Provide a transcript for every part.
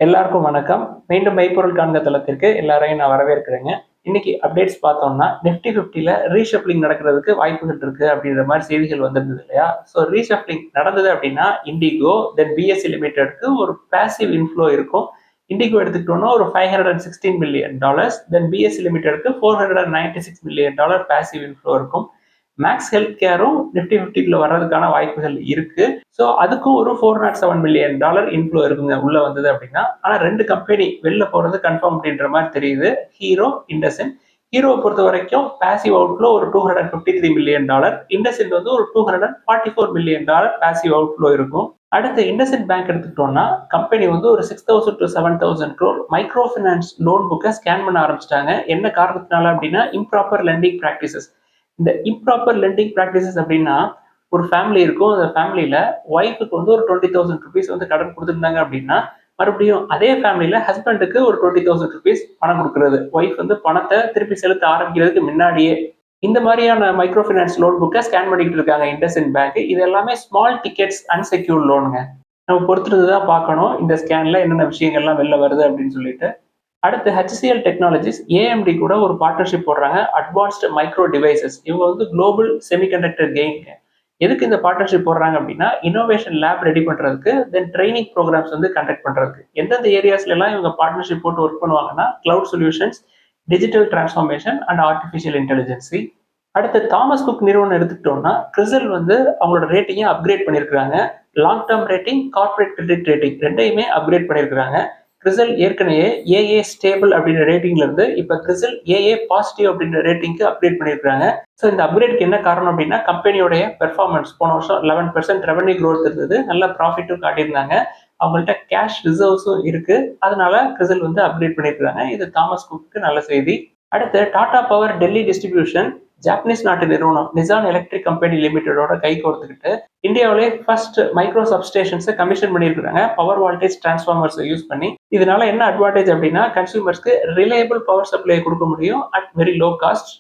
எல்லாருக்கும் வணக்கம். மீண்டும் மெய்ப்பொருள் காண்க தளத்திற்கு எல்லாரையும் நான் வரவேற்கிறேங்க. இன்னைக்கு அப்டேட்ஸ் பார்த்தோம்னா, நிஃப்டி 50ல ரீஷஃப்லிங் நடக்கிறதுக்கு வாய்ப்புகள் இருக்கு அப்படின்ற மாதிரி செய்திகள் வந்திருந்தது இல்லையா? ஸோ ரீஷஃப்லிங் நடந்தது அப்படின்னா, இண்டிகோ, தென் பிஎஸ்சி லிமிடெட்க்கு ஒரு பேசிவ் இன்ஃப்ளோ இருக்கும். இண்டிகோ எடுத்துக்கிட்டோம்னா ஒரு $516 மில்லியன், தென் பிஎஸ்சி லிமிடெட்க்கு $496 மில்லியன் பேசிவ் இன்ஃப்ளோ இருக்கும். மேக்ஸ் ஹெல்த் கேரும் நிஃப்டி 50க்குள்ள வர்றதுக்கான வாய்ப்புகள் இருக்கு. ஸோ அதுக்கும் ஒரு $407 மில்லியன் இன்ஃப்ளோ இருக்குங்க உள்ள வந்தது அப்படின்னா. ஆனா ரெண்டு கம்பெனி வெளில போறது கன்ஃபார்ம் அப்படின்ற மாதிரி தெரியுது. ஹீரோ, இண்டஸ்இண்ட். ஹீரோவை பொறுத்த வரைக்கும் பேசிவ் அவுட்ஃப்ளோ ஒரு $253 மில்லியன், இண்டஸ்இண்ட் வந்து ஒரு $244 மில்லியன் பேசிவ் அவுட்ஃப்ளோ இருக்கும். அடுத்து இண்டஸ்இண்ட் பேங்க் எடுத்துக்கிட்டோம்னா கம்பெனி வந்து ஒரு 6,000 to 7,000 crore micro finance loan புக்கை ஸ்கேன் பண்ண ஆரம்பிச்சிட்டாங்க. என்ன காரணத்தினால அப்படின்னா இம்ப்ராப்பர் லெண்டிங் ப்ராக்டிசஸ். இந்த இம்ப்ராப்பர் லெண்டிங் ப்ராக்டிசஸ் அப்படின்னா ஒரு ஃபேமிலி இருக்கும். அந்த ஃபேமிலியில ஒய்ஃபுக்கு வந்து ஒரு ₹20,000 வந்து கடன் கொடுத்துருந்தாங்க அப்படின்னா, மறுபடியும் அதே ஃபேமிலியில ஹஸ்பண்டுக்கு ஒரு ₹20,000 பணம் கொடுக்கறது. ஒய்ஃப் வந்து பணத்தை திருப்பி செலுத்த ஆரம்பிக்கிறதுக்கு முன்னாடியே இந்த மாதிரியான மைக்ரோ ஃபினான்ஸ் லோன் புக்கை ஸ்கேன் பண்ணிக்கிட்டு இருக்காங்க இண்டஸ்இண்ட் பேங்க். இது எல்லாமே ஸ்மால் டிக்கெட்ஸ் அன்செக்யூர்ட் லோனுங்க. நம்ம பொறுத்துறது தான் பார்க்கணும் இந்த ஸ்கேன்ல என்னென்ன விஷயங்கள்லாம் வெளில வருது அப்படின்னு சொல்லிட்டு. அடுத்து HCL டெக்னாலஜிஸ் ஏஎம்டி கூட ஒரு பார்ட்னர்ஷிப் போடுறாங்க. Advanced micro devices. இவங்க வந்து குளோபல் செமிகண்டக்டர் கெயின். எதுக்கு இந்த பார்ட்னர்ஷிப் போடுறாங்க அப்படின்னா இன்னோவேஷன் லேப் ரெடி பண்றதுக்கு, தென் ட்ரைனிங் ப்ரோக்ராம்ஸ் வந்து கண்டக்ட் பண்றதுக்கு. எந்தெந்த ஏரியாஸ்ல எல்லாம் இவங்க பார்ட்னர்ஷிப் போட்டு ஒர்க் பண்ணுவாங்கன்னா cloud solutions, digital transformation and artificial intelligence. அடுத்து தாமஸ் குக் நிறுவனம் எடுத்துக்கிட்டோம்னா கிறிசல் வந்து அவங்களோட ரேட்டிங்கை அப்கிரேட் பண்ணியிருக்காங்க. Long term rating, corporate credit rating ரெண்டையுமே அப்கிரேட் பண்ணியிருக்காங்க. கிறிசல் ஏற்கனவே ஏஏ ஸ்டேபிள் அப்படின்ற ரேட்டிங்ல இருந்து இப்ப கிறிசல் ஏஏ பாசிட்டிவ் அப்படின்ற ரேட்டிங்க்கு அப்கிரேட் பண்ணியிருக்காங்க. ஸோ இந்த அப்கிரேட்க்கு என்ன காரணம் அப்படின்னா கம்பெனியோடைய பெர்ஃபார்மன்ஸ் போன வருஷம் 11% ரெவன்யூ க்ரோத் இருந்தது, நல்ல ப்ராஃபிட்டும் காட்டியிருந்தாங்க, அவங்கள்ட்ட கேஷ் ரிசர்வ்ஸும் இருக்கு. அதனால கிறிசல் வந்து அப்கிரேட் பண்ணியிருக்காங்க. இது தாமஸ் குக்கு நல்ல செய்தி. அடுத்து Tata power Delhi distribution Japanese நாட்டு நிறுவனம் நிசான் எலக்ட்ரிக் கம்பெனி லிமிடெடோட கை கோர்த்துக்கிட்டு இந்தியாவிலே ஃபர்ஸ்ட் மைக்ரோ சப்ஸ்டேஷன்ஸை கமிஷன் பண்ணியிருக்காங்க பவர் வால்டேஜ் டிரான்ஸ்ஃபார்மர்ஸை யூஸ் பண்ணி. இதனால என்ன அட்வான்டேஜ் அப்படின்னா கன்சூமர்ஸ்க்கு ரிலையபிள் பவர் சப்ளை கொடுக்க முடியும் அட் வெரி லோ காஸ்ட்.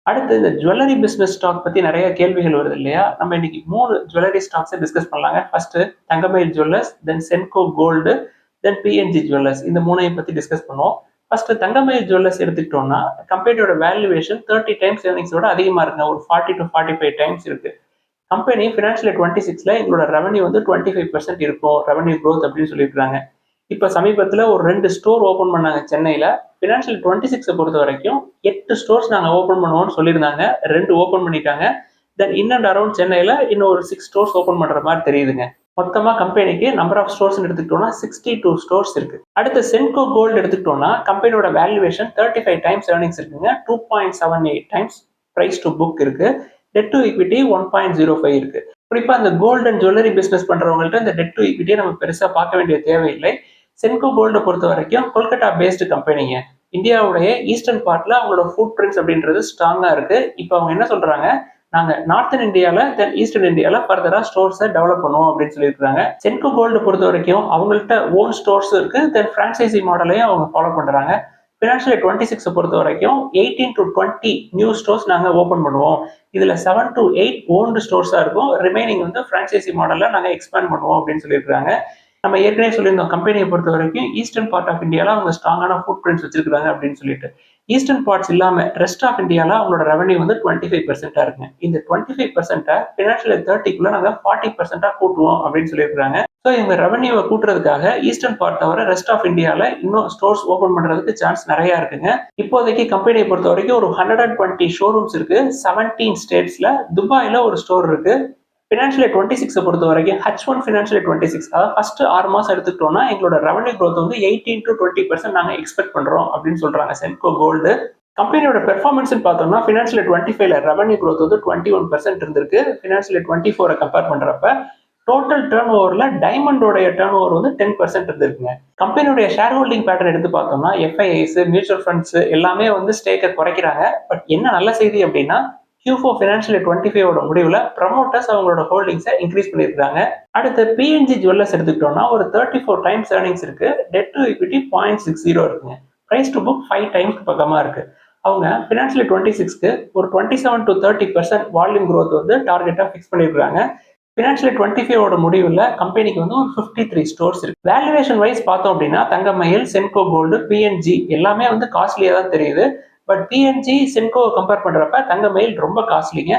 அடுத்து இந்த ஜுவல்லரி பிசினஸ் ஸ்டாக் பத்தி நிறைய கேள்விகள் வருது இல்லையா? நம்ம இன்னைக்கு 3 ஜுவல்லரி ஸ்டாக்ஸை டிஸ்கஸ் பண்ணலாங்க. ஃபர்ஸ்ட் தங்கமயில் ஜுவல்லர்ஸ், தென் சென்கோ கோல்டு, தென் பிஎன்ஜி ஜுவல்லர்ஸ். இந்த மூணையும் பத்தி டிஸ்கஸ் பண்ணுவோம். ஃபர்ஸ்ட் தங்கமயில் ஜுவல்லர்ஸ் எடுத்துக்கிட்டோம்னா கம்பெனியோட வேல்யூவேஷன் 30 டைம்ஸ் ஏர்னிங்ஸோட அதிகமா இருக்குங்க. ஒரு 40 to 45 டைம்ஸ் இருக்கு. கம்பெனி ஃபினான்ஷியல் 26ல எங்களோட ரெவன்யூ வந்து 25% இருக்கும் ரெவன்யூ க்ரோத் அப்படின்னு சொல்லியிருக்காங்க. இப்போ சமீபத்தில் ஒரு 2 ஸ்டோர் ஓப்பன் பண்ணாங்க சென்னையில். ஃபினான்ஷியல் 26 பொறுத்த வரைக்கும் 8 ஸ்டோர்ஸ் நாங்கள் ஓப்பன் பண்ணுவோம்னு சொல்லியிருந்தாங்க. 2 ஓப்பன் பண்ணிட்டாங்க. தென் இன் அண்ட் அரௌண்ட் சென்னையில் இன்னும் ஒரு 6 ஸ்டோர்ஸ் ஓப்பன் பண்ணுற மாதிரி தெரியுதுங்க. மொத்தமாக கம்பெனிக்கு நம்பர் ஆஃப் ஸ்டோர்ஸ் எடுத்துக்கிட்டோம்னா 62 ஸ்டோர்ஸ் இருக்கு. அடுத்து சென்கோ கோல்டு எடுத்துக்கிட்டோம்னா கம்பெனியோட வேல்யூவேஷன் 35 டைம்ஸ் ஏர்னிங்ஸ் இருக்குங்க. 2.78 டைம்ஸ் பிரைஸ் டு புக் இருக்கு. டெட் டு ஈக்விட்டி 1.05 இருக்கு. குறிப்பா இந்த கோல்டு அண்ட் ஜுவல்லரி பிசினஸ் பண்றவங்கள்ட்ட இந்த டெட் டு ஈக்விட்டியை நம்ம பெருசா பார்க்க வேண்டிய தேவையில்லை. சென்கோ கோல்டை பொறுத்த வரைக்கும் கொல்கட்டா பேஸ்டு கம்பெனிங்க. இந்தியாவுடைய ஈஸ்டர்ன் பார்ட்ல அவங்களோட ஃபுட் பிரிண்ட்ஸ் அப்படின்றது ஸ்ட்ராங்கா இருக்கு. இப்போ அவங்க என்ன சொல்றாங்க, நாங்க நார்த்தன் இந்தியால தென் ஈஸ்டர்ன் இந்தியால ஃபர்தரா ஸ்டோர்ஸை டெவலப் பண்ணுவோம் அப்படின்னு சொல்லியிருக்காங்க. சென்கோ கோல்டு பொறுத்த வரைக்கும் அவங்கள்ட்ட ஓன் ஸ்டோர்ஸ் இருக்கு, தென் பிரான்சைசி மாடலையும் அவங்க ஃபாலோ பண்றாங்க. ஃபினான்ஷியல் 26 பொறுத்த வரைக்கும் 18 to 20 நியூ ஸ்டோர்ஸ் நாங்கள் ஓப்பன் பண்ணுவோம். இதுல 7 to 8 ஓன்டு ஸ்டோர்ஸா இருக்கும். ரிமைனிங் வந்து பிரான்சைசி மாடல்ல நாங்கள் எக்ஸ்பேண்ட் பண்ணுவோம் அப்படின்னு சொல்லியிருக்காங்க. நம்ம ஏற்கனவே சொல்லியிருந்தோம் கம்பெனியை பொறுத்த வரைக்கும் ஈஸ்டர்ன் பார்ட் ஆஃப் இந்தியாவில் அவங்க ஸ்ட்ராங்கான ஃபுட் பிரிண்ட்ஸ் வச்சிருக்காங்க அப்படின்னு சொல்லிட்டு. ஈஸ்டர்ன் பார்ட்ஸ் இல்லாமல் ரெஸ்ட் ஆஃப் இந்தியாவில் அவங்களோட ரெவன்யூ வந்து 25% இருக்குங்க. இந்த 25% ஃபினான்ஷியல் 30க்குள்ள நாங்கள் 40% கூட்டுவோம் அப்படின்னு சொல்லியிருக்காங்க. ஸோ இவங்க ரெவன்யூவை கூட்டுறதுக்காக ஈஸ்டர்ன் பார்ட் தவிர ரெஸ்ட் ஆஃப் இந்தியாவில் இன்னும் ஸ்டோர்ஸ் ஓப்பன் பண்ணுறதுக்கு சான்ஸ் நிறையா இருக்குங்க. இப்போதைக்கு கம்பெனியை பொறுத்த வரைக்கும் ஒரு 120 ஷோரூம்ஸ் இருக்கு 17 ஸ்டேட்ஸ்ல. துபாயில் ஒரு ஸ்டோர் இருக்கு. ஃபினான்ஷியல் 26 பொறுத்த வரைக்கும் H1 ஃபினான்ஷியல் 26, அதாவது ஃபர்ஸ்ட் 6 மாசம் எடுத்துக்கிட்டோம்னா எங்களோட ரெவன்யூ க்ரோத் வந்து 18 to 20% நாங்கள் எக்ஸ்பெக்ட் பண்றோம் அப்படின்னு சொல்றாங்க சென்கோ கோல்டு. கம்பெனியோட பெர்ஃபார்மன்ஸ் பார்த்தோம்னா ஃபினான்ஷியல் 25ல ரெவன்யூ க்ரோத் வந்து 21% இருந்திருக்கு. ஃபினான்ஷியல் 24 கம்பேர் பண்றப்ப டோட்டல் டர்ன் ஓவர்ல டைமண்டோடைய டர்ன் ஓவர் வந்து 10% இருந்திருக்குங்க. கம்பெனியோட ஷேர் ஹோல்டிங் பேட்டர்ன் எடுத்து பார்த்தோம்னா எஃப்ஐஐஸ், மியூச்சுவல் ஃபண்ட்ஸ் எல்லாமே வந்து ஸ்டேக்கை குறைக்கிறாங்க. பட் என்ன நல்ல செய்தி அப்படின்னா Q4 ஃபினான்ஷியல் 25ஓட முடிவில் ப்ரமோட்டர்ஸ் அவங்களோட ஹோல்டிங்ஸை இன்க்ரீஸ் பண்ணியிருக்காங்க. அடுத்து பிஎன்ஜி ஜுவல்லர்ஸ் எடுத்துக்கிட்டோம்னா ஒரு 34 டைம்ஸ் ஏர்னிங்ஸ் இருக்கு. டெட் டு ஈக்விட்டி 0.60 இருக்குங்க. பிரைஸ் டு புக் 5 டைம்ஸ்க்கு பக்கமா இருக்கு. அவங்க ஃபினான்ஷியல் 26க்கு ஒரு 27 to 30% வால்யூம் க்ரோத் வந்து டார்கெட்டாக ஃபிக்ஸ் பண்ணியிருக்காங்க. ஃபினான்ஷியல் 25 முடிவில் கம்பெனிக்கு வந்து ஒரு 53 ஸ்டோர்ஸ் இருக்கு. வேல்யூவேஷன் வைஸ் பார்த்தோம் அப்படின்னா தங்கமயில், சென்கோ கோல்டு, பிஎன்ஜி எல்லாமே வந்து காஸ்ட்லியா தான் தெரியுது. பட் பிஎன்ஜி, சென்கோ கம்பேர் பண்றப்ப தங்கமயில் ரொம்ப காஸ்ட்லிங்க.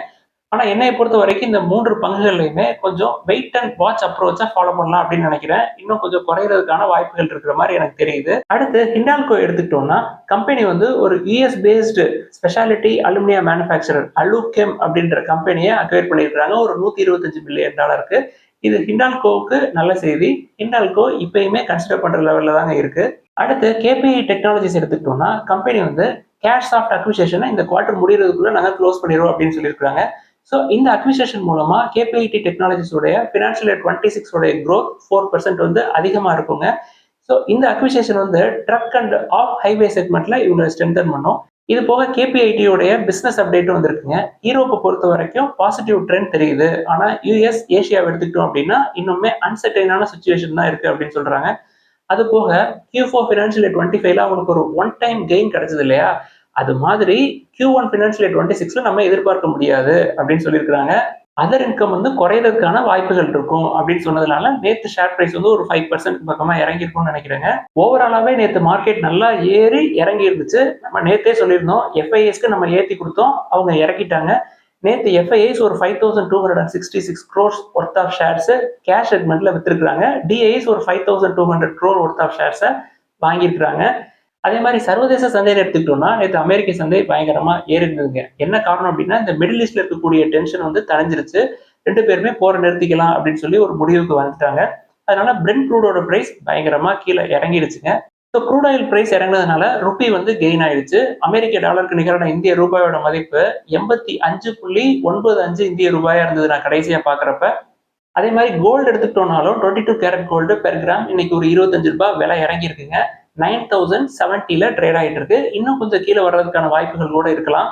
ஆனா என்னைய பொறுத்த வரைக்கும் இந்த 3 பங்குகள்லையுமே கொஞ்சம் வெயிட் அண்ட் வாட்ச் அப்ரோச்சா ஃபாலோ பண்ணலாம் அப்படின்னு நினைக்கிறேன். இன்னும் கொஞ்சம் குறையிறதுக்கான வாய்ப்புகள் இருக்கிற மாதிரி எனக்கு தெரியுது. அடுத்து ஹிண்டால்கோ எடுத்துக்கிட்டோம்னா கம்பெனி வந்து ஒரு US based speciality aluminium manufacturer AluChem அப்படின்ற கம்பெனியை அக்வயர் பண்ணியிருக்காங்க ஒரு $125 பில்லியன். இது ஹிண்டால்கோவுக்கு நல்ல செய்தி. ஹிண்டால்கோ இப்பயுமே கன்சிடர் பண்ற லெவல்ல தாங்க இருக்கு. அடுத்து கேபிஐ டெக்னாலஜிஸ் எடுத்துக்கிட்டோம்னா கம்பெனி வந்து கேஷ் சாஃப்ட் அக்விசிஷனை இந்த குவார்டர் முடிகிறதுக்குள்ள நாங்கள் க்ளோஸ் பண்ணிடுவோம் அப்படின்னு சொல்லியிருக்காங்க. ஸோ இந்த அக்விசேஷன் மூலமா கேபிஐடி டெக்னாலஜிஸ் உடைய ஃபினான்ஷியல் இயர் 26 உடைய க்ரோத் 4% வந்து அதிகமாக இருக்குங்க. ஸோ இந்த அக்விசேஷன் வந்து ட்ரக் அண்ட் ஆஃப் ஹைவே செக்மெண்ட்ல இவங்க ஸ்ட்ரென்தன் பண்ணும். இது போக கேபிஐடி உடைய பிசினஸ் அப்டேட்டும் வந்திருக்குங்க. யூரோப்பை பொறுத்த வரைக்கும் பாசிட்டிவ் ட்ரெண்ட் தெரியுது. ஆனா யூஎஸ், ஏஷியாவை எடுத்துக்கிட்டோம் அப்படின்னா இன்னுமே அன்சர்டைனான சுச்சுவேஷன் தான் இருக்கு அப்படின்னு சொல்றாங்க. அது போக Q4 ஃபினான்ஷியல் இயர் 25ல அவங்களுக்கு ஒரு ஒன் டைம் கெயின் கிடைச்சது இல்லையா, அது மாதிரி Q1 ஃபினான்ஷியல் இயர் 26ல நம்ம எதிர்பார்க்க முடியாது அப்படின்னு சொல்லியிருக்காங்க. அதர் இன்கம் வந்து குறையறதுக்கான வாய்ப்புகள் இருக்கும் அப்படின்னு சொன்னதுனால நேற்று ஷேர் பிரைஸ் வந்து ஒரு 5% பக்கமா இறங்கி இருக்கும்னு நினைக்கிறேங்க. ஓவராலாவே நேற்று மார்க்கெட் நல்லா ஏறி இறங்கி இருந்துச்சு. நம்ம நேத்தே சொல்லியிருந்தோம் எஃப்ஐஎஸ்க்கு நம்ம ஏற்றி கொடுத்தோம், அவங்க இறக்கிட்டாங்க. நேற்று எஃப்ஐஐஸ் ஒரு 5266 crores worth of shares cash செக்மெண்ட்ல வித்துருக்காங்க. டிஐஸ் ஒரு 5200 crore ஒர்த் ஆஃப் ஷேர்ஸை வாங்கியிருக்கிறாங்க. அதே மாதிரி சர்வதேச சந்தையில் எடுத்துக்கிட்டோம்னா நேற்று அமெரிக்க சந்தை பயங்கரமா ஏறி இருந்ததுங்க. என்ன காரணம் அப்படின்னா இந்த மிடில் ஈஸ்ட்ல இருக்கக்கூடிய டென்ஷன் வந்து தணிஞ்சிருச்சு. 2 பேருமே போரை நிறுத்திக்கலாம் அப்படின்னு சொல்லி ஒரு முடிவுக்கு வந்துட்டாங்க. அதனால பிரெண்ட் க்ரூடோட பிரைஸ் பயங்கரமா கீழே இறங்கிடுச்சுங்க. ஸோ க்ரூட் ஆயில் பிரைஸ் இறங்கினதுனால ருப்பி வந்து கெயின் ஆயிடுச்சு. அமெரிக்க டாலருக்கு நிகரான இந்திய ரூபாயோட மதிப்பு 85.95 இந்திய ரூபாயா இருந்தது நான் கடைசியா பாக்குறப்ப. அதே மாதிரி கோல்டு எடுத்துக்கிட்டோம்னாலும் 22 கேரட் கோல்டு பெர் கிராம் இன்னைக்கு ஒரு $25 விலை இறங்கி இருக்குங்க. 9070ல ட்ரேட் ஆகிட்டு இருக்கு. இன்னும் கொஞ்சம் கீழே வர்றதுக்கான வாய்ப்புகள் கூட இருக்கலாம்.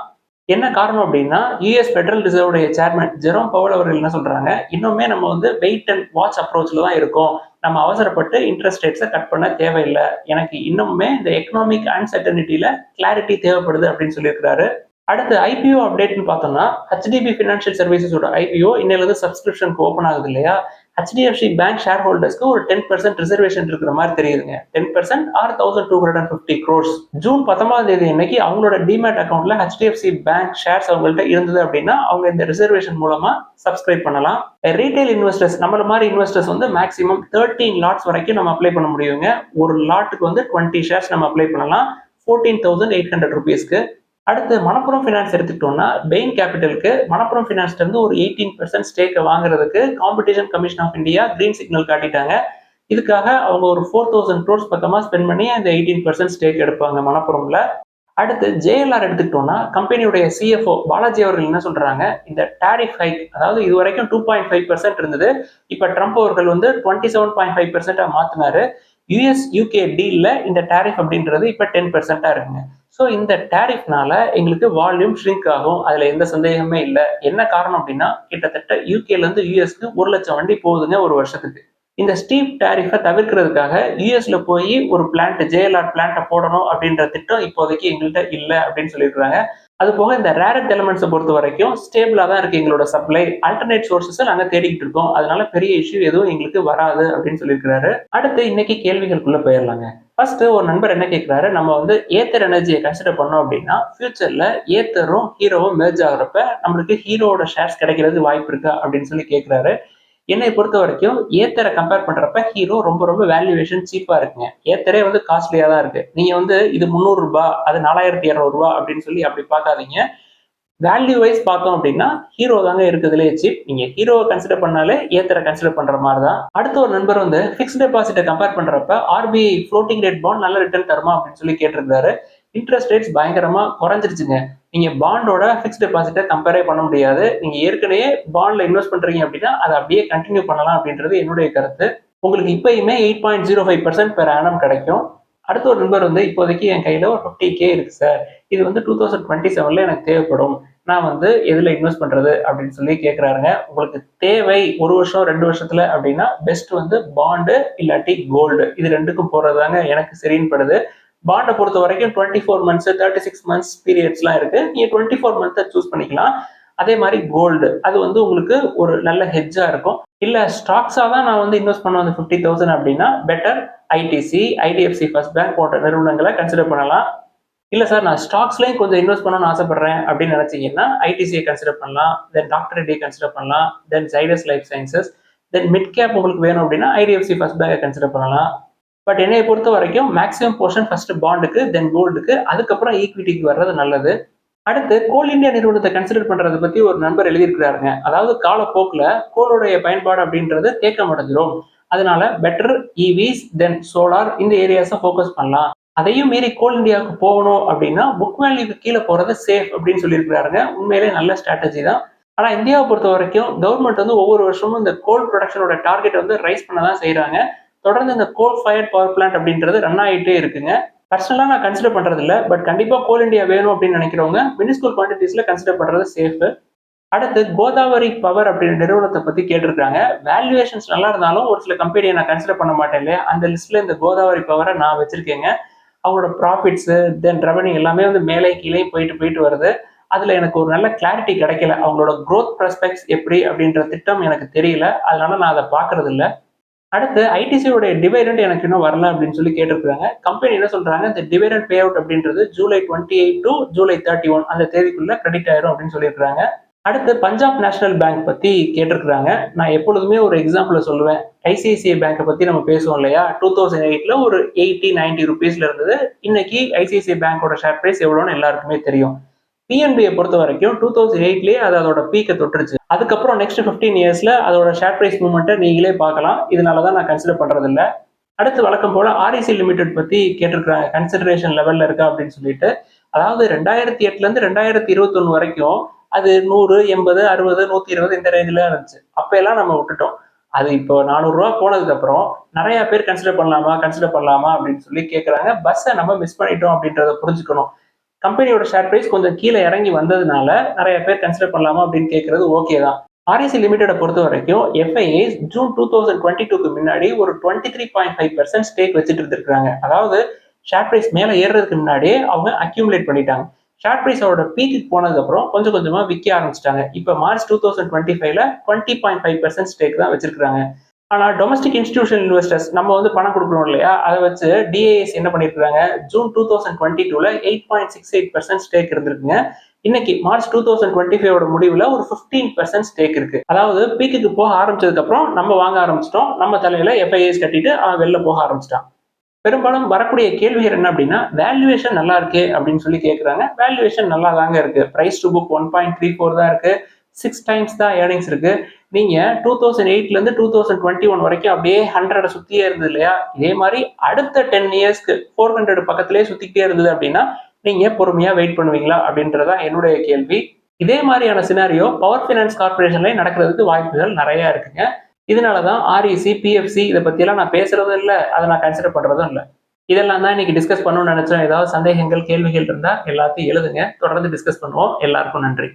என்ன காரணம் அப்படின்னா யூஎஸ் பெடரல் ரிசர்வுடைய சேர்மன் ஜெரோம் பவல் அவர்கள் என்ன சொல்றாங்க, இன்னுமே நம்ம வந்து வெயிட் அண்ட் வாட்ச் அப்ரோச்ல தான் இருக்கோம். நம்ம அவசரப்பட்டு இன்ட்ரெஸ்ட் ரேட்ஸை கட் பண்ண தேவையில்லை. எனக்கு இன்னுமே இந்த எக்கனாமிக் அன்சர்டனிட்டியில கிளாரிட்டி தேவைப்படுது அப்படின்னு சொல்லியிருக்கிறாரு. அடுத்து ஐபிஓ அப்டேட்னு பார்த்தோம்னா ஹெச்டிபி ஃபினான்ஷியல் சர்வீசஸோட ஐபிஓ இன்னிலிருந்து சப்ஸ்கிரிப்ஷனுக்கு ஓப்பன் ஆகுது இல்லையா. ஹெச்டிஎஃப்சி பேங்க் ஷேர் ஹோல்டர்ஸ்க்கு ஒரு 10% ரிசர்வேஷன் இருக்கிற மாதிரி தெரியுதுங்க. 10% ஆர் 1250 crores. ஜூன் 19 அன்னைக்கு அவங்களோட டிமேட் அக்கௌண்ட்ல ஹெச்டிஎஃப்சி பேங்க் ஷேர்ஸ் அவங்கள்ட்ட இருந்தது அப்படின்னா அவங்க இந்த ரிசர்வேஷன் மூலமா சப்ஸ்கிரைப் பண்ணலாம். ரீட்டைல் இன்வெஸ்டர்ஸ் நம்மள மாதிரி இன்வெஸ்டர்ஸ் வந்து மேக்ஸிமம் 13 லாட்ஸ் வரைக்கும் நம்ம அப்ளை பண்ண முடியுங்க. ஒரு லாட்டுக்கு வந்து 20 ஷேர்ஸ் நம்ம அப்ளை பண்ணலாம் 14,800 rupeesக்கு. அடுத்து மணப்புரம் ஃபினான்ஸ் எடுத்துக்கிட்டோம்னா பெயின் கேபிட்டலுக்கு மணப்புரம் ஃபினான்ஸ்ல இருந்து ஒரு 18% ஸ்டேக்கை வாங்குறதுக்கு Competition Commission of India green signal காட்டிட்டாங்க. இதுக்காக அவங்க ஒரு 4000 crores பக்கமா ஸ்பெண்ட் பண்ணி அந்த 18% ஸ்டேக் எடுப்பாங்க மணப்புரம்ல. அடுத்து ஜேஎல்ஆர் எடுத்துக்கிட்டோம்னா கம்பெனியுடைய சிஎஃப்ஓ பாலாஜி அவர்கள் என்ன சொல்றாங்க, இந்த டாரிஃப் ஹைக் அதாவது இது வரைக்கும் 2.5% இருந்தது, இப்ப ட்ரம்ப் அவர்கள் வந்து 27.5% மாத்தினாரு. யூஎஸ் யூகே டீல்ல இந்த டாரிஃப் அப்படின்றது இப்ப 10% இருக்குங்க. ஸோ இந்த டாரிஃப்னால எங்களுக்கு வால்யூம் ஷ்ரிங்க் ஆகும், அதுல எந்த சந்தேகமே இல்லை. என்ன காரணம் அப்படின்னா கிட்டத்தட்ட யூகேல இருந்து யூஎஸ்க்கு 1 லட்சம் வண்டி போகுதுங்க ஒரு வருஷத்துக்கு. இந்த ஸ்டீப் டாரிஃபை தவிர்க்கிறதுக்காக யூஎஸ்ல போய் ஒரு பிளான்ட் ஜேஎல்ஆர் பிளான்ட்டை போடணும் அப்படின்ற திட்டம் இப்போதைக்கு எங்கள்கிட்ட இல்லை அப்படின்னு சொல்லியிருக்காங்க. அது போக இந்த ரேர் எலமெண்ட்ஸை பொறுத்த வரைக்கும் ஸ்டேபிளா தான் இருக்கு எங்களோட சப்ளை, ஆல்டர்னேட் சோர்சஸை நாங்க தேடிக்கிட்டு இருக்கோம், அதனால பெரிய இஷ்யூ எதுவும் எங்களுக்கு வராது அப்படின்னு சொல்லியிருக்காரு. அடுத்து இன்னைக்கு கேள்விகளுக்குள்ள போயிடலாங்க. ஃபர்ஸ்ட் ஒரு நண்பர் என்ன கேட்கிறாரு, நம்ம வந்து ஏத்தர் எனர்ஜியை கன்சிடர் பண்ணோம் அப்படின்னா ஃபியூச்சர்ல ஏத்தரும் ஹீரோவும் மெர்ஜ் ஆகுறப்ப நம்மளுக்கு ஹீரோவோட ஷேர்ஸ் கிடைக்கிறது வாய்ப்பு இருக்கா அப்படின்னு சொல்லி கேட்கிறாரு. என்னை பொறுத்த வரைக்கும் ஏத்தரை கம்பேர் பண்றப்ப ஹீரோ ரொம்ப ரொம்ப வேல்யூவேஷன் சீப்பா இருக்குங்க. ஏத்தரே வந்து காஸ்ட்லியா தான் இருக்கு. நீங்க வந்து இது $300 அது $4200 அப்படின்னு சொல்லி அப்படி பார்க்காதீங்க. வேல்யூ வைஸ் பார்த்தோம் அப்படின்னா ஹீரோ தாங்க இருக்குதுலே சீப். நீங்க ஹீரோவை கன்சிடர் பண்ணாலே ஏத்தரை கன்சிடர் பண்ற மாதிரி தான். அடுத்த ஒரு நண்பர் வந்து பிக்ஸ்ட் டெபாசிட்டை கம்பேர் பண்றப்ப ஆர்பிஐ ஃப்ளோட்டிங் ரேட் பாண்ட் நல்ல ரிட்டர்ன் தருமா அப்படின்னு சொல்லி கேட்டிருக்காரு. இன்ட்ரெஸ்ட் ரேட்ஸ் பயங்கரமா குறைஞ்சிருச்சுங்க. நீங்க பாண்டோட பிக்ஸ்ட் டெபாசிட்டை கம்பேரே பண்ண முடியாது. நீங்க ஏற்கனவே பாண்ட்ல இன்வெஸ்ட் பண்றீங்க அப்படின்னா அதை அப்படியே கண்டினியூ பண்ணலாம் அப்படின்றது என்னுடைய கருத்து. உங்களுக்கு இப்பயுமே 8.05% பெர் ஆனம் கிடைக்கும். அடுத்த ஒரு நண்பர் வந்து இப்போதைக்கு என் கையில ஒரு 50K இருக்கு சார், இது வந்து 2027ல எனக்கு தேவைப்படும், நான் வந்து எதுல இன்வெஸ்ட் பண்றது அப்படின்னு சொல்லி கேட்கிறாருங்க. உங்களுக்கு தேவை 1 வருஷம் 2 வருஷத்துல அப்படின்னா பெஸ்ட் வந்து பாண்டு இல்லாட்டி கோல்டு, இது ரெண்டுக்கும் போறதுதாங்க எனக்கு சரின்னு படுது. பாண்டை பொறுத்த வரைக்கும் 24 months 36 months பீரியட்ஸ்லாம் இருக்கு. நீங்க 24 months சூஸ் பண்ணிக்கலாம். அதே மாதிரி கோல்டு அது வந்து உங்களுக்கு ஒரு நல்ல ஹெட்ஜா இருக்கும். இல்ல ஸ்டாக்ஸா தான் நான் வந்து இன்வெஸ்ட் பண்ண வந்து 50,000 அப்படின்னா better ITC, IDFC first bank போன்ற நிறுவனங்களை கன்சிடர் பண்ணலாம். இல்ல சார் நான் ஸ்டாக்ஸ்லயும் கொஞ்சம் இன்வெஸ்ட் பண்ணணும்னு ஆசைப்படுறேன் அப்படின்னு நினைச்சீங்கன்னா ஐடிசியை கன்சிடர் பண்ணலாம், தென் டாக்டர் ரெட்டியை கன்சிடர் பண்ணலாம், then Zydus Life Sciences, then mid cap உங்களுக்கு வேணும் அப்படின்னா ஐடிஎஃப்சி ஃபர்ஸ்ட் பேங்கை கன்சிடர் பண்ணலாம். பட் என்னைய பொறுத்த வரைக்கும் மேக்ஸிமம் போர்ஷன் ஃபர்ஸ்ட் பாண்டுக்கு, தென் கோல்டுக்கு, அதுக்கப்புறம் ஈக்விட்டிக்கு வர்றது நல்லது. அடுத்து கோல் இந்தியா நிறுவனத்தை கன்சிடர் பண்றதை பத்தி ஒரு நண்பர் எழுதியிருக்கிறாருங்க. அதாவது காலப்போக்கில் கோளுடைய பயன்பாடு அப்படின்றது தேக்கம் அடைஞ்சிரும். அதனால பெட்டர் இவிஸ் தென் சோலார் இந்த ஏரியாஸை ஃபோக்கஸ் பண்ணலாம். அதையும் மீறி கோல் இந்தியாவுக்கு போகணும் அப்படின்னா புக் வேல்யூக்கு கீழே போறது சேஃப் அப்படின்னு சொல்லியிருக்கிறாருங்க. உண்மையிலே நல்ல ஸ்ட்ராட்டஜி தான். ஆனா இந்தியாவை பொறுத்த வரைக்கும் கவர்மெண்ட் வந்து ஒவ்வொரு வருஷமும் இந்த கோல் ப்ரொடக்ஷனோட டார்கெட் வந்து ரைஸ் பண்ண தான் செய்யறாங்க. தொடர்ந்து இந்த கோல் ஃபயர்ட் பவர் பிளான்ட் அப்படின்றது ரன் ஆகிட்டே இருக்குங்க. பர்சனலா நான் கன்சிடர் பண்றது இல்லை, பட் கண்டிப்பா கோல் இந்தியா வேணும் அப்படின்னு நினைக்கிறவங்க மினிஸ்கூல் குவான்டிட்டிஸ்ல கன்சிடர் பண்றது சேஃப். அடுத்து கோதாவரி பவர் அப்படின்ற நிறுவனத்தை பத்தி கேட்டிருக்காங்க. வேல்யூவேஷன்ஸ் நல்லா இருந்தாலும் ஒரு சில கம்பெனியை நான் கன்சிடர் பண்ண மாட்டேன் இல்லையா, அந்த லிஸ்ட்ல இந்த கோதாவரி பவரை நான் வச்சிருக்கேங்க. அவங்களோட ப்ராஃபிட்ஸு தென் ரெவன்யூ எல்லாமே வந்து மேலே கீழே போயிட்டு போயிட்டு வருது. அதில் எனக்கு ஒரு நல்ல கிளாரிட்டி கிடைக்கல. அவங்களோட க்ரோத் ப்ராஸ்பெக்ட்ஸ் எப்படி அப்படின்ற திட்டம் எனக்கு தெரியல. அதனால நான் அதை பார்க்கறது இல்லை. அடுத்து ஐடிசியோடைய டிவிடெண்ட் எனக்கு இன்னும் வரல அப்படின்னு சொல்லி கேட்டிருக்காங்க. கம்பெனி என்ன சொல்றாங்க, இந்த டிவிடெண்ட் பே அவுட் அப்படின்றது ஜூலை 28 டு ஜூலை 31 அந்த தேதிக்குள்ள கிரெடிட் ஆயிரும் அப்படின்னு சொல்லியிருக்காங்க. அடுத்து பஞ்சாப் நேஷனல் பேங்க் பத்தி கேட்டிருக்கிறாங்க. நான் எப்பொழுதுமே ஒரு எக்ஸாம்பிள் சொல்லுவேன். ஐசிஐசிஐ பேங்கை பத்தி நம்ம பேசுவோம் இல்லையா, 2008ல ஒரு 80-90 ருபீஸ்ல இருந்தது. இன்னைக்கு ஐசிஐசிஐ பேங்கோட ஷேர் பிரைஸ் எவ்வளோன்னு எல்லாருக்குமே தெரியும். பிஎன்பியை பொறுத்த வரைக்கும் 2008லயே அது அதோட பீக்கை தொட்டுருச்சு. அதுக்கப்புறம் நெக்ஸ்ட் 15 இயர்ஸ்ல அதோட ஷேர் பிரைஸ் மூவ்மெண்ட்டை நீங்களே பார்க்கலாம். இதனாலதான் நான் கன்சிடர் பண்றது இல்லை. அடுத்து வழக்கம் போல ஆர்இசி லிமிடெட் பத்தி கேட்டிருக்காங்க, கன்சிடரேஷன் லெவல்ல இருக்கா அப்படின்னு சொல்லிட்டு. அதாவது 2008ல இருந்து 2021 வரைக்கும் அது 100, 80, 60, 120 இந்த ரேஞ்சில இருந்துச்சு. அப்ப எல்லாம் நம்ம விட்டுட்டோம். அது இப்போ 400 ரூபா போனதுக்கு அப்புறம் நிறைய பேர் கன்சிடர் பண்ணலாமா அப்படின்னு சொல்லி கேட்கறாங்க. பஸ்ஸை நம்ம மிஸ் பண்ணிட்டோம் அப்படின்றத புரிஞ்சுக்கணும். கம்பெனியோட ஷேர் பிரைஸ் கொஞ்சம் கீழே இறங்கி வந்ததுனால நிறைய பேர் கன்சிடர் பண்ணலாமா அப்படின்னு கேட்கறது ஓகே தான். ஆர்இசி லிமிடெட பொறுத்த வரைக்கும் எஃப்ஐஏஸ் ஜூன் 2022க்கு முன்னாடி ஒரு 23.5% ஸ்டேக் வச்சுட்டு இருந்திருக்காங்க. அதாவது ஷேர் பிரைஸ் மேலே ஏறுறதுக்கு முன்னாடியே அவங்க அக்யூமுலேட் பண்ணிட்டாங்க. ஷேர் பிரைஸோட பீக்கு போனதுக்கு அப்புறம் கொஞ்சம் கொஞ்சமா விற்க ஆரம்பிச்சிட்டாங்க. இப்போ மார்ச் 2025ல 20.5% ஸ்டேக் தான் வச்சிருக்காங்க. ஆனா டொமஸ்டிக் இன்ஸ்டிடியூஷன் இன்வெஸ்டர்ஸ் நம்ம வந்து பணம் கொடுக்கணும் இல்லையா, அதை வச்சு டிஏஎஸ் என்ன பண்ணிருக்காங்க, ஜூன் 2022ல 8.68% ஸ்டேக் இருந்திருக்குங்க. இன்னைக்கு மார்ச் 2025 முடிவுல ஒரு 15% ஸ்டேக் இருக்கு. அதாவது பீக்குக்கு போக ஆரம்பிச்சதுக்கு அப்புறம் நம்ம வாங்க ஆரம்பிச்சிட்டோம். நம்ம தலையில எஃப்ஐஎஸ் கட்டிட்டு அவன் வெளில போக ஆரம்பிச்சிட்டான். பெரும்பாலும் வரக்கூடிய கேள்விகள் என்ன அப்படின்னா, வேல்யூவேஷன் நல்லா இருக்கு அப்படின்னு சொல்லி கேட்குறாங்க. வேல்யூவேஷன் நல்லா தாங்க இருக்கு. பிரைஸ் டு புக் 1.34 தான் இருக்கு. 6 டைம்ஸ் தான் ஏர்னிங்ஸ் இருக்கு. நீங்க 2008ல இருந்து 2021 வரைக்கும் அப்படியே 100 சுத்தியே இருந்தது இல்லையா, இதே மாதிரி அடுத்த 10 இயர்ஸ்க்கு 400 பக்கத்திலேயே சுத்திக்கிட்டே இருந்தது அப்படின்னா நீங்க பொறுமையா வெயிட் பண்ணுவீங்களா அப்படின்றதா என்னுடைய கேள்வி. இதே மாதிரியான சினாரியோ பவர் ஃபைனான்ஸ் கார்பரேஷன்ல நடக்கிறதுக்கு வாய்ப்புகள் நிறைய இருக்குங்க. இதனாலதான் ஆர்இசி, பிஎஃப்சி இதை பத்தி எல்லாம் நான் பேசுறதும் இல்லை, அதை நான் கன்சிடர் பண்றதும் இல்லை. இதெல்லாம் தான் இன்னைக்கு டிஸ்கஸ் பண்ணணும்னு நினைச்சோம். ஏதாவது சந்தேகங்கள் கேள்விகள் இருந்தா எல்லாத்தையும் எழுதுங்க. தொடர்ந்து டிஸ்கஸ் பண்ணுவோம். எல்லாருக்கும் நன்றி.